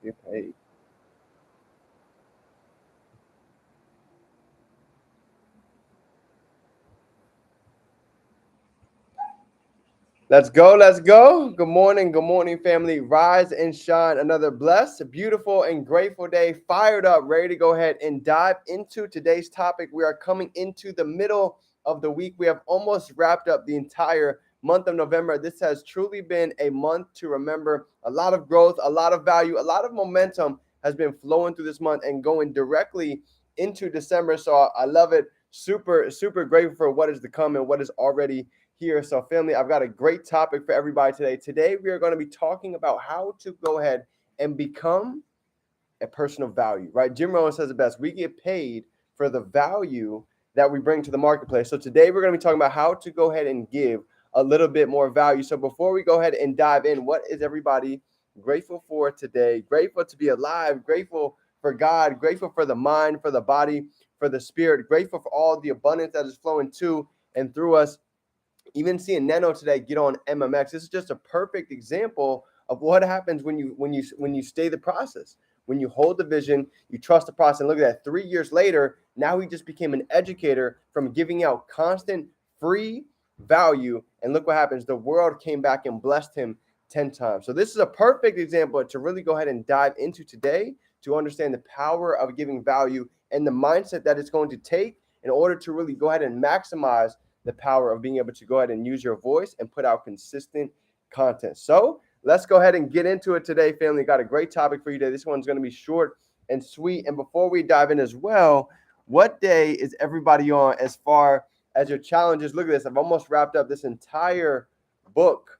Get paid. Let's go. Let's go. Good morning. Good morning, family. Rise and shine. Another blessed, beautiful, and grateful day. Fired up, ready to go ahead and dive into today's topic. We are coming into the middle of the week. We have almost wrapped up the entire month of November. This has truly been a month to remember. A lot of growth, a lot of value, a lot of momentum has been flowing through this month and going directly into December. So I love it. Super, super grateful for what is to come and what is already here. So, family, I've got a great topic for everybody today. Today, we are going to be talking about how to go ahead and become a person of value, right? Jim Rohn says it best. We get paid for the value that we bring to the marketplace. So, today, we're going to be talking about how to go ahead and give a little bit more value. So, before we go ahead and dive in, what is everybody grateful for today? Grateful to be alive, grateful for God, grateful for the mind, for the body, for the spirit, grateful for all the abundance that is flowing to and through us. Even seeing Nano today get on MMX, this is just a perfect example of what happens when you stay the process. When you hold the vision, you trust the process. And look at that, 3 years later, now he just became an educator from giving out constant free value. And look what happens. The world came back and blessed him 10 times. So this is a perfect example to really go ahead and dive into today to understand the power of giving value and the mindset that it's going to take in order to really go ahead and maximize the power of being able to go ahead and use your voice and put out consistent content. So let's go ahead and get into it today, family. Got a great topic for you today. This one's going to be short and sweet. And before we dive in as well, what day is everybody on as far as your challenges? Look at this. I've almost wrapped up this entire book.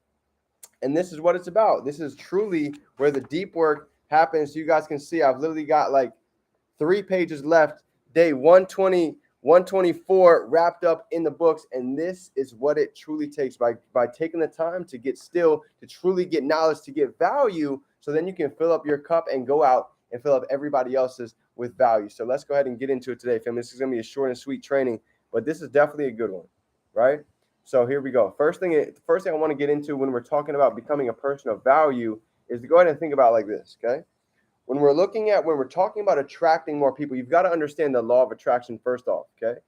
And this is what it's about. This is truly where the deep work happens. So you guys can see I've literally got like 3 pages left. Day 120, 124 wrapped up in the books. And this is what it truly takes by taking the time to get still, to truly get knowledge, to get value. So then you can fill up your cup and go out and fill up everybody else's with value. So let's go ahead and get into it today, family. This is going to be a short and sweet training, but this is definitely a good one, right? So here we go. First thing I want to get into when we're talking about becoming a person of value is to go ahead and think about it like this, okay? When we're talking about attracting more people, you've got to understand the law of attraction first off, okay?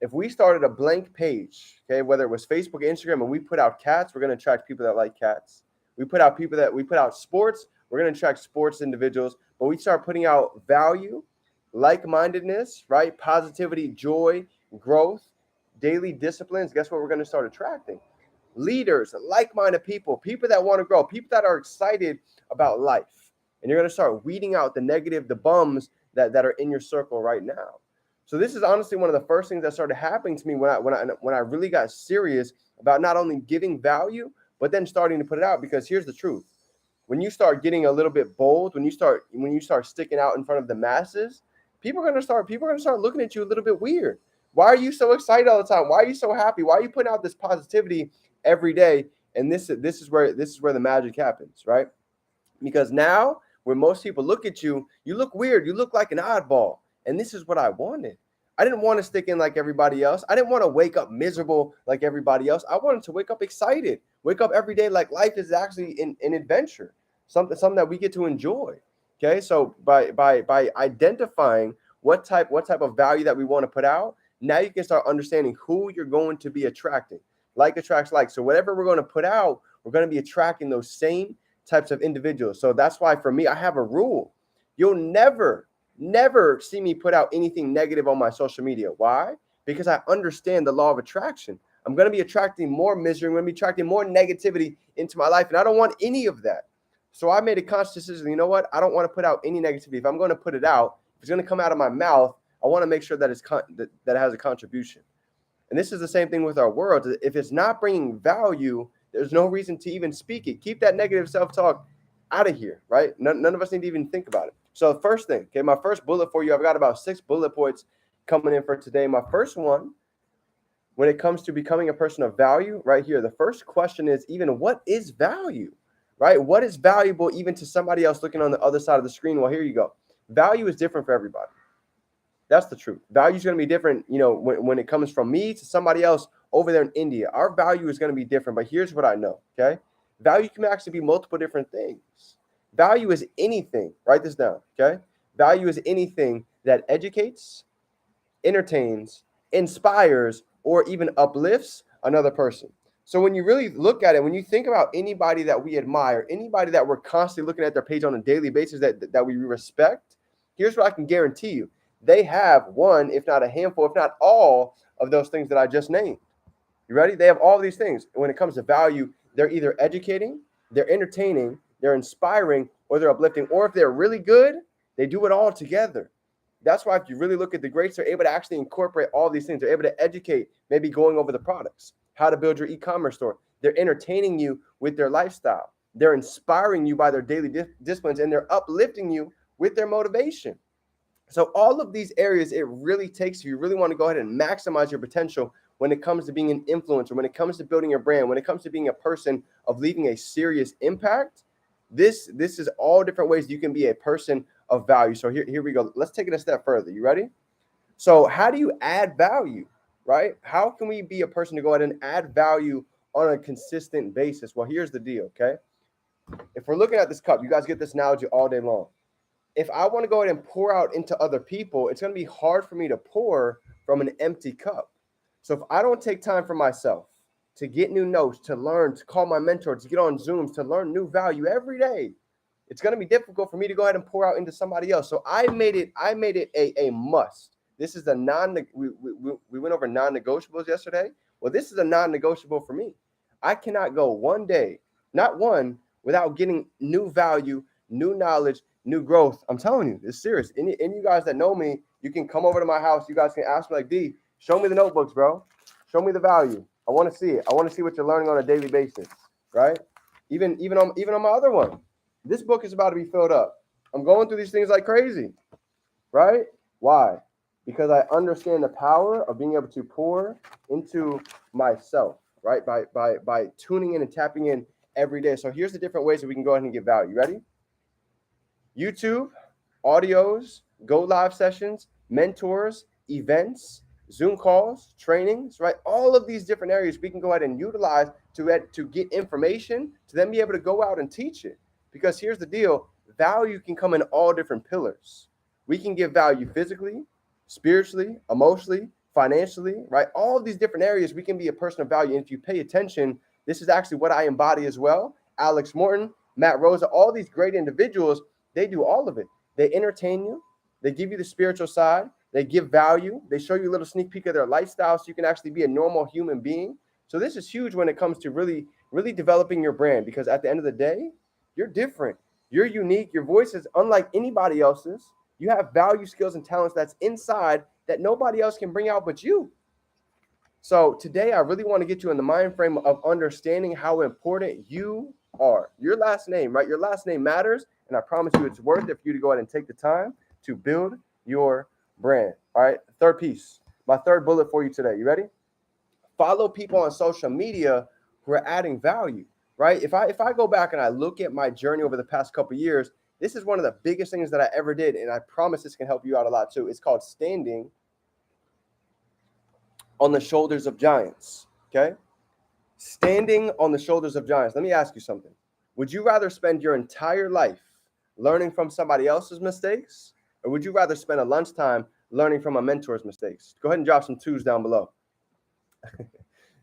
If we started a blank page, okay, whether it was Facebook, Instagram, and we put out cats, we're going to attract people that like cats. We put out sports, we're going to attract sports individuals. But we start putting out value, like-mindedness, right? Positivity, joy, growth, daily disciplines. Guess what we're going to start attracting? Leaders, like-minded people that want to grow, people that are excited about life. And you're going to start weeding out the negative, the bums that are in your circle right now. So this is honestly one of the first things that started happening to me when I really got serious about not only giving value, but then starting to put it out. Because here's the truth: when you start getting a little bit bold, when you start sticking out in front of the masses, people are gonna start looking at you a little bit weird. Why are you so excited all the time? Why are you so happy? Why are you putting out this positivity every day? And this is where the magic happens, right? Because now when most people look at you, you look weird. You look like an oddball. And this is what I wanted. I didn't want to stick in like everybody else. I didn't want to wake up miserable like everybody else. I wanted to wake up excited. Wake up every day like life is actually an adventure. Something that we get to enjoy. Okay? So by identifying what type of value that we want to put out, now you can start understanding who you're going to be attracting. Like attracts like. So whatever we're going to put out, we're going to be attracting those same types of individuals. So that's why for me, I have a rule. You'll never see me put out anything negative on my social media. Why? Because I understand the law of attraction. I'm going to be attracting more misery. I'm going to be attracting more negativity into my life. And I don't want any of that. So I made a conscious decision. You know what? I don't want to put out any negativity. If I'm going to put it out, if it's going to come out of my mouth, I want to make sure that that it has a contribution. And this is the same thing with our world. If it's not bringing value, there's no reason to even speak it. Keep that negative self-talk out of here, right? None of us need to even think about it. So the first thing, okay, my first bullet for you, I've got about 6 bullet points coming in for today. My first one, when it comes to becoming a person of value, right here, the first question is even what is value, right? What is valuable even to somebody else looking on the other side of the screen? Well, here you go. Value is different for everybody. That's the truth. Value is going to be different, when it comes from me to somebody else over there in India. Our value is going to be different, but here's what I know, okay? Value can actually be multiple different things. Value is anything, write this down, okay? Value is anything that educates, entertains, inspires, or even uplifts another person. So when you really look at it, when you think about anybody that we admire, anybody that we're constantly looking at their page on a daily basis that we respect, here's what I can guarantee you. They have one, if not a handful, if not all of those things that I just named. You ready? They have all these things. And when it comes to value, they're either educating, they're entertaining, they're inspiring, or they're uplifting. Or if they're really good, they do it all together. That's why if you really look at the greats, they're able to actually incorporate all these things. They're able to educate, maybe going over the products, how to build your e-commerce store. They're entertaining you with their lifestyle. They're inspiring you by their daily disciplines, and they're uplifting you with their motivation. So all of these areas, it really takes, if you really want to go ahead and maximize your potential when it comes to being an influencer, when it comes to building your brand, when it comes to being a person of leaving a serious impact, this is all different ways you can be a person of value. So here we go. Let's take it a step further. You ready? So how do you add value, right? How can we be a person to go ahead and add value on a consistent basis? Well, here's the deal, okay? If we're looking at this cup, you guys get this analogy all day long. If I want to go ahead and pour out into other people, it's going to be hard for me to pour from an empty cup. So if I don't take time for myself to get new notes, to learn, to call my mentor, to get on Zooms, to learn new value every day, it's going to be difficult for me to go ahead and pour out into somebody else. So I made it a must. This is we went over non-negotiables yesterday. Well, this is a non-negotiable for me. I cannot go one day, not one, without getting new value, new knowledge, new growth. I'm telling you, it's serious. Any you guys that know me, you can come over to my house. You guys can ask me like, D, show me the notebooks, bro. Show me the value. I want to see it. I want to see what you're learning on a daily basis, right? Even on my other one. This book is about to be filled up. I'm going through these things like crazy, right? Why? Because I understand the power of being able to pour into myself, right? By tuning in and tapping in every day. So here's the different ways that we can go ahead and get value. Ready? YouTube, audios, go live sessions, mentors, events, Zoom calls, trainings, right? All of these different areas we can go ahead and utilize to get information, to then be able to go out and teach it. Because here's the deal, value can come in all different pillars. We can give value physically, spiritually, emotionally, financially, right? All of these different areas, we can be a person of value. And if you pay attention, this is actually what I embody as well. Alex Morton, Matt Rosa, all these great individuals, they do all of it. They entertain you. They give you the spiritual side. They give value. They show you a little sneak peek of their lifestyle so you can actually be a normal human being. So this is huge when it comes to really, really developing your brand, because at the end of the day, you're different. You're unique. Your voice is unlike anybody else's. You have value, skills, and talents that's inside that nobody else can bring out but you. So today, I really want to get you in the mind frame of understanding how important you are. Your last name, right? Your last name matters. And I promise you it's worth it for you to go ahead and take the time to build your brand. All right. Third piece, my third bullet for you today. You ready? Follow people on social media who are adding value, right? If I go back and I look at my journey over the past couple of years, this is one of the biggest things that I ever did. And I promise this can help you out a lot too. It's called standing on the shoulders of giants. Okay. Standing on the shoulders of giants. Let me ask you something. Would you rather spend your entire life learning from somebody else's mistakes, or would you rather spend a lunchtime learning from a mentor's mistakes? Go ahead and drop some twos down below.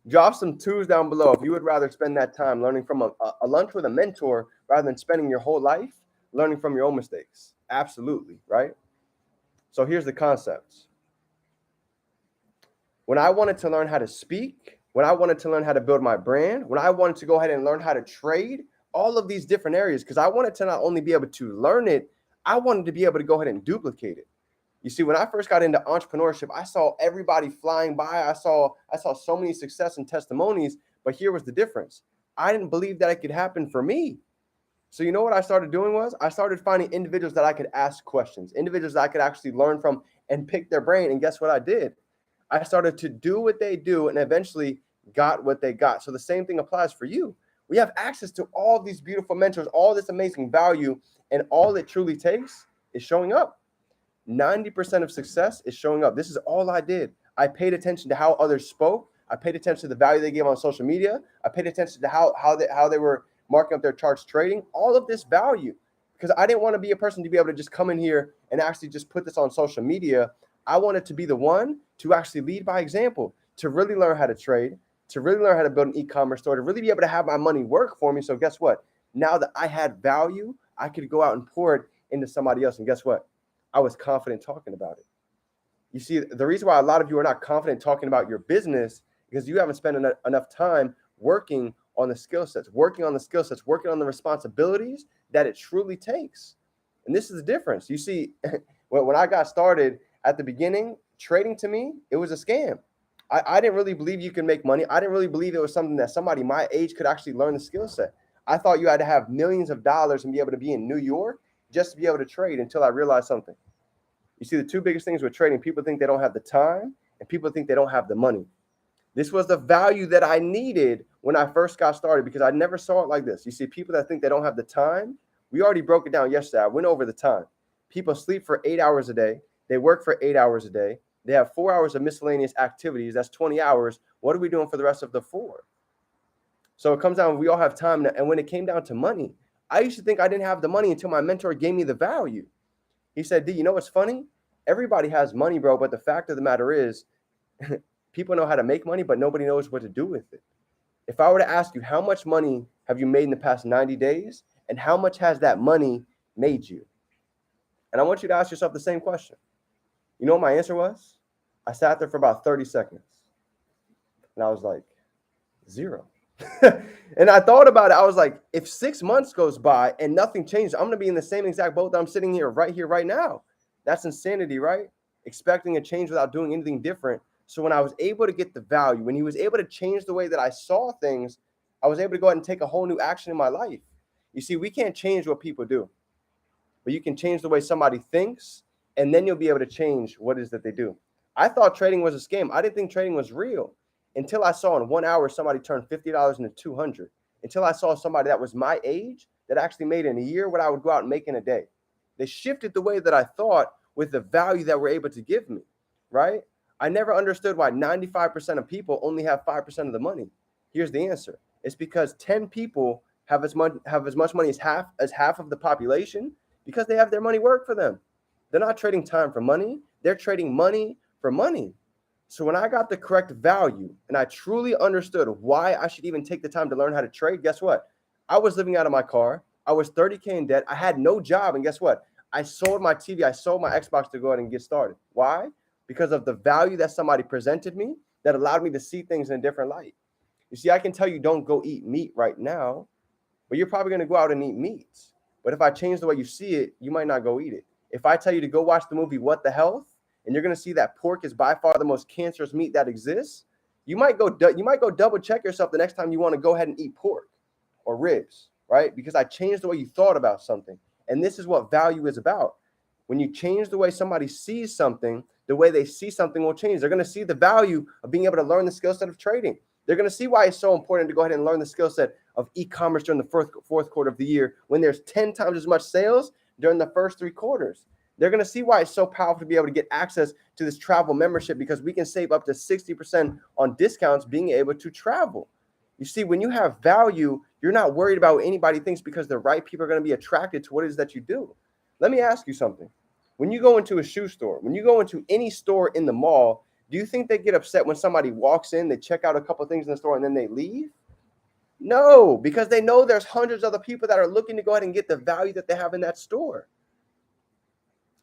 Drop some twos down below if you would rather spend that time learning from a lunch with a mentor rather than spending your whole life learning from your own mistakes. Absolutely, right? So here's the concept. When I wanted to learn how to speak, when I wanted to learn how to build my brand, when I wanted to go ahead and learn how to trade, all of these different areas, because I wanted to not only be able to learn it, I wanted to be able to go ahead and duplicate it. You see, when I first got into entrepreneurship, I saw everybody flying by. I saw so many success and testimonies, but here was the difference. I didn't believe that it could happen for me. So you know what I started doing was I started finding individuals that I could ask questions, individuals that I could actually learn from and pick their brain. And guess what I did? I started to do what they do and eventually got what they got. So the same thing applies for you. We have access to all these beautiful mentors, all this amazing value, and all it truly takes is showing up. 90% of success is showing up. This is all I did. I paid attention to how others spoke. I paid attention to the value they gave on social media. I paid attention to how they were marking up their charts trading. All of this value. because I didn't want to be a person to be able to just come in here and actually just put this on social media. I wanted to be the one to actually lead by example, to really learn how to trade, to really learn how to build an e-commerce store, to really be able to have my money work for me. So guess what? Now that I had value, I could go out and pour it into somebody else. And guess what? I was confident talking about it. You see, the reason why a lot of you are not confident talking about your business because you haven't spent enough time working on the skill sets, working on the responsibilities that it truly takes. And this is the difference. You see, when I got started at the beginning, trading to me, it was a scam. I didn't really believe you could make money. I didn't really believe it was something that somebody my age could actually learn the skill set. I thought you had to have millions of dollars and be able to be in New York just to be able to trade until I realized something. You see, the two biggest things with trading, people think they don't have the time and people think they don't have the money. This was the value that I needed when I first got started because I never saw it like this. You see, people that think they don't have the time, we already broke it down yesterday. I went over the time. People sleep for 8 hours a day. They work for 8 hours a day. They have 4 hours of miscellaneous activities. That's 20 hours. What are we doing for the rest of the 4? So it comes down, we all have time. And when it came down to money, I used to think I didn't have the money until my mentor gave me the value. He said, D, you know what's funny? Everybody has money, bro. But the fact of the matter is, people know how to make money, but nobody knows what to do with it. If I were to ask you, how much money have you made in the past 90 days? And how much has that money made you? And I want you to ask yourself the same question. You know what my answer was? I sat there for about 30 seconds. And I was like, 0. And I thought about it. I was like, if 6 months goes by and nothing changes, I'm going to be in the same exact boat that I'm sitting here, right now. That's insanity, right? Expecting a change without doing anything different. So when I was able to get the value, when he was able to change the way that I saw things, I was able to go ahead and take a whole new action in my life. You see, we can't change what people do, but you can change the way somebody thinks, and then you'll be able to change what it is that they do. I thought trading was a scam. I didn't think trading was real until I saw in 1 hour somebody turn $50 into $200. Until I saw somebody that was my age that actually made in a year what I would go out and make in a day. They shifted the way that I thought with the value that we're able to give me, right? I never understood why 95% of people only have 5% of the money. Here's the answer. It's because 10 people have as much money as half of the population because they have their money work for them. They're not trading time for money. They're trading money for money. So when I got the correct value and I truly understood why I should even take the time to learn how to trade, guess what? I was living out of my car. I was 30K in debt. I had no job. And guess what? I sold my TV. I sold my Xbox to go ahead and get started. Why? Because of the value that somebody presented me that allowed me to see things in a different light. You see, I can tell you don't go eat meat right now, but you're probably going to go out and eat meat. But if I change the way you see it, you might not go eat it. If I tell you to go watch the movie What the Health, and you're going to see that pork is by far the most cancerous meat that exists, you might go double check yourself the next time you want to go ahead and eat pork or ribs, right? Because I changed the way you thought about something. And this is what value is about. When you change the way somebody sees something, the way they see something will change. They're going to see the value of being able to learn the skill set of trading. They're going to see why it's so important to go ahead and learn the skill set of e-commerce during the fourth quarter of the year when there's 10 times as much sales during the first 3 quarters. They're going to see why it's so powerful to be able to get access to this travel membership because we can save up to 60% on discounts being able to travel. You see, when you have value, you're not worried about what anybody thinks because the right people are going to be attracted to what it is that you do. Let me ask you something. When you go into a shoe store, when you go into any store in the mall, do you think they get upset when somebody walks in, they check out a couple of things in the store, and then they leave? No, because they know there's hundreds of other people that are looking to go ahead and get the value that they have in that store.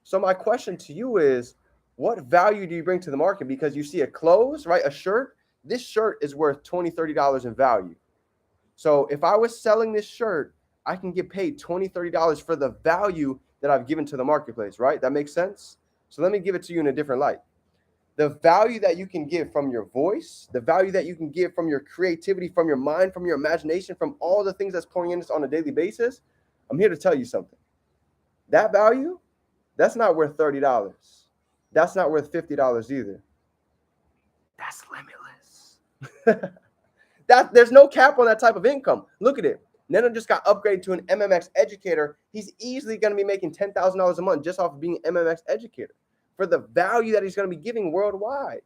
So my question to you is, what value do you bring to the market? Because you see a clothes, right? A shirt. This shirt is worth $20, $30 in value. So if I was selling this shirt, I can get paid $20, $30 for the value that I've given to the marketplace, right? That makes sense? So let me give it to you in a different light. The value that you can give from your voice, the value that you can give from your creativity, from your mind, from your imagination, from all the things that's pouring in on a daily basis, I'm here to tell you something. That value, that's not worth $30. That's not worth $50 either. That's limitless. There's no cap on that type of income. Look at it. Neno just got upgraded to an MMX educator. He's easily going to be making $10,000 a month just off of being an MMX educator for the value that he's going to be giving worldwide.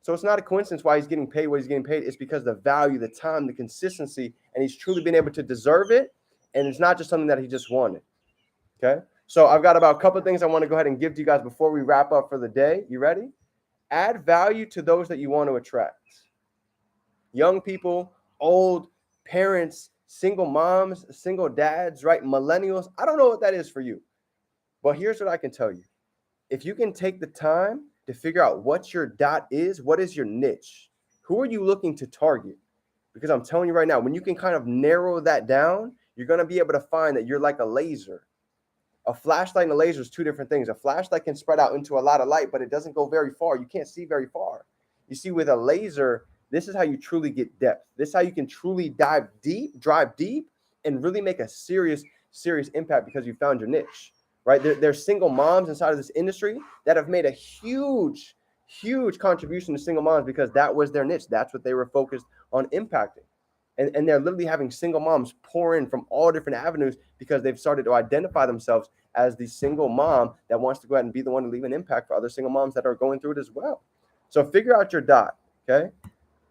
So it's not a coincidence why he's getting paid what he's getting paid. It's because the value, the time, the consistency, and he's truly been able to deserve it. And it's not just something that he just wanted. Okay. So I've got about a couple of things I want to go ahead and give to you guys before we wrap up for the day. You ready? Add value to those that you want to attract. Young people, old parents, single moms, single dads, right? Millennials. I don't know what that is for you, but here's what I can tell you. If you can take the time to figure out what your dot is, what is your niche? Who are you looking to target? Because I'm telling you right now, when you can kind of narrow that down, you're going to be able to find that you're like a laser. A flashlight and a laser is two different things. A flashlight can spread out into a lot of light, but it doesn't go very far. You can't see very far. You see, with a laser, this is how you truly get depth. This is how you can truly drive deep, and really make a serious impact because you found your niche, right? There's single moms inside of this industry that have made a huge contribution to single moms because that was their niche. That's what they were focused on impacting. And they're literally having single moms pour in from all different avenues because they've started to identify themselves as the single mom that wants to go ahead and be the one to leave an impact for other single moms that are going through it as well. So figure out your dot, okay?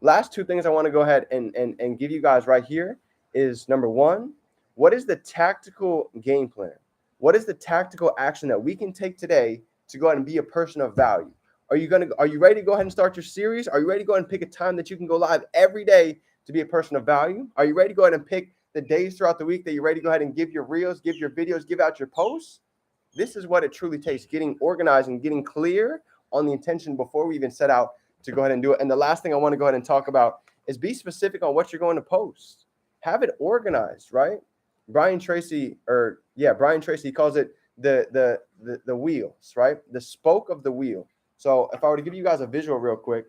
Last two things I want to go ahead and give you guys right here is number one, what is the tactical game plan? What is the tactical action that we can take today to go ahead and be a person of value? Are you ready to go ahead and start your series? Are you ready to go ahead and pick a time that you can go live every day to be a person of value? Are you ready to go ahead and pick the days throughout the week that you're ready to go ahead and give your reels, give your videos, give out your posts? This is what it truly takes, getting organized and getting clear on the intention before we even set out to go ahead and do it. And the last thing I want to go ahead and talk about is be specific on what you're going to post. Have it organized, right? Brian Tracy calls it the wheels, right? The spoke of the wheel. So if I were to give you guys a visual real quick,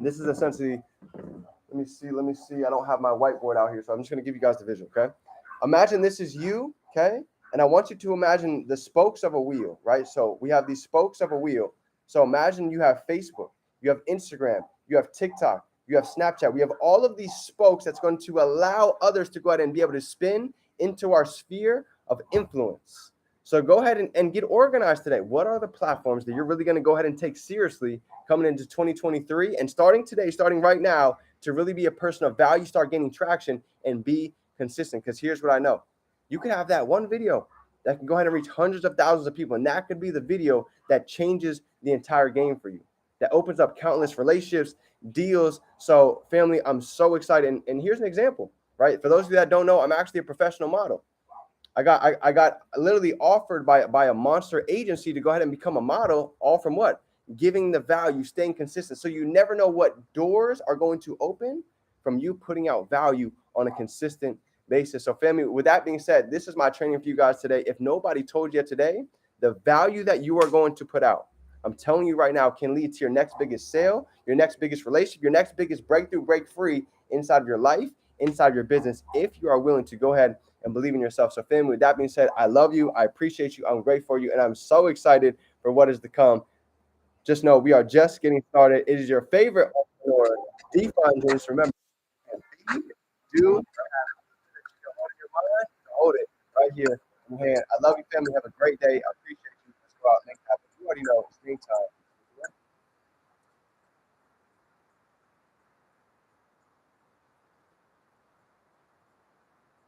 this is essentially, let me see. I don't have my whiteboard out here, so I'm just going to give you guys the visual, okay? Imagine this is you, okay? And I want you to imagine the spokes of a wheel, right? So we have these spokes of a wheel. So imagine you have Facebook, you have Instagram, you have TikTok, you have Snapchat. We have all of these spokes that's going to allow others to go ahead and be able to spin into our sphere of influence. So go ahead and get organized today. What are the platforms that you're really going to go ahead and take seriously coming into 2023 and starting today, starting right now, to really be a person of value, start gaining traction, and be consistent? Because here's what I know. You could have that one video that can go ahead and reach hundreds of thousands of people, and that could be the video that changes the entire game for you, that opens up countless relationships, deals. So family, I'm so excited. And here's an example, right? For those of you that don't know, I'm actually a professional model. I got literally offered by a monster agency to go ahead and become a model, all from what? Giving the value, staying consistent. So you never know what doors are going to open from you putting out value on a consistent basis. So family, with that being said, this is my training for you guys today. If nobody told you today, the value that you are going to put out, I'm telling you right now, can lead to your next biggest sale, your next biggest relationship, your next biggest breakthrough, break free inside of your life, inside of your business, if you are willing to go ahead and believe in yourself. So family, with that being said, I love you. I appreciate you. I'm grateful for you. And I'm so excited for what is to come. Just know we are just getting started. It is your favorite entrepreneur, Define James. Remember, do hold it right here in your hand. I love you, family. Have a great day. I appreciate you. Let's go out and make it happen. You already know it's game time.